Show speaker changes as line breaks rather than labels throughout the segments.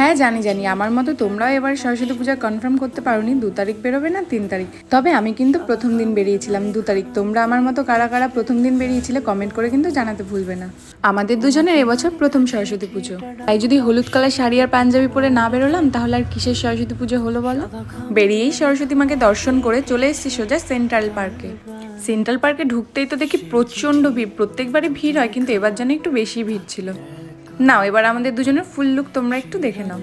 হ্যাঁ জানি আমার মতো তোমরাও এবার সরস্বতী পূজা কনফার্ম করতে পারোনি 2 তারিখ বেরোবে না 3 তারিখ। তবে আমি কিন্তু প্রথম দিন বেরিয়েছিলাম 2 তারিখ। তোমরা আমার মতো কারা কারা প্রথম দিন বেরিয়েছিলে কমেন্ট করে কিন্তু জানাতে ভুলবে না। আমাদের দুজনের এবছর প্রথম সরস্বতী পুজো, তাই যদি হলুদ কালার শাড়ি আর পাঞ্জাবি পরে না বেরোলাম তাহলে আর কিসের সরস্বতী পুজো হলো বলো। বেরিয়েই সরস্বতী মাকে দর্শন করে চলে এসেছি সোজা সেন্ট্রাল পার্কে। সেন্ট্রাল পার্কে ঢুকতেই তো দেখি প্রচণ্ড ভিড়। প্রত্যেকবারই ভিড় হয় কিন্তু এবার যেন একটু বেশি ভিড় ছিল। নাও এবার আমাদের দুজনের ফুল লুক তোমরা একটু দেখে নাও।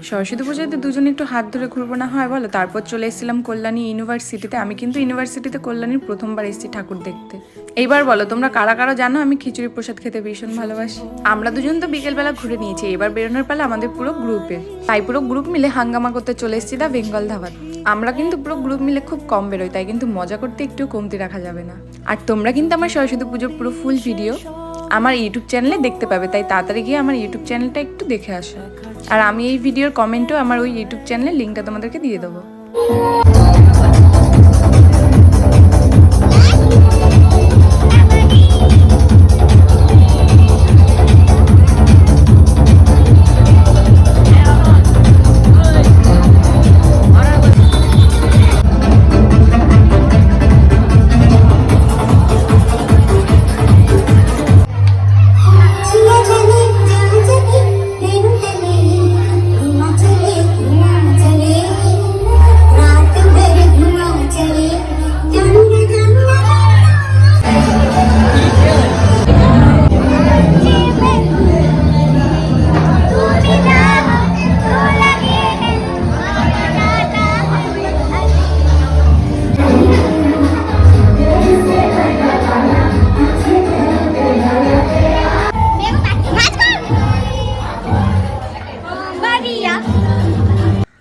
সরস্বতী পুজোতে দুজনে একটু হাত ধরে ঘুরবো না হয় বলো। তারপর চলে এসেছিলাম কল্যাণী ইউনিভার্সিটিতে। আমি কিন্তু ইউনিভার্সিটিতে কল্যাণীর প্রথমবার এসেছি ঠাকুর দেখতে। এইবার বলো তোমরা কারা কারা জানো আমি খিচুড়ি প্রসাদ খেতে ভীষণ ভালোবাসি। আমরা দুজন তো বিকেলবেলা ঘুরে নিয়েছি, এবার বেরোনোর পালা আমাদের পুরো গ্রুপের। তাই পুরো গ্রুপ মিলে হাঙ্গামা করতে চলে এসেছি দা বেঙ্গল ধাবাত। আমরা কিন্তু পুরো গ্রুপ মিলে খুব কম বেরোই, তাই কিন্তু মজা করতে একটু কমতি রাখা যাবে না। আর তোমরা কিন্তু আমার সরস্বতী পুজোর পুরো ফুল ভিডিও আমার ইউটিউব চ্যানেলে দেখতে পাবে, তাই তাড়াতাড়ি গিয়ে আমার ইউটিউব চ্যানেলটা একটু দেখে আসো। আর আমি এই ভিডিওর কমেন্টও আমার ওই ইউটিউব চ্যানেলের লিঙ্কটা তোমাদেরকে দিয়ে দেবো।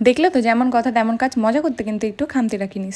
দেখলে তো যেমন কথা তেমন কাজ, মজা করতে কিন্তু একটু খামতি রাখিনি।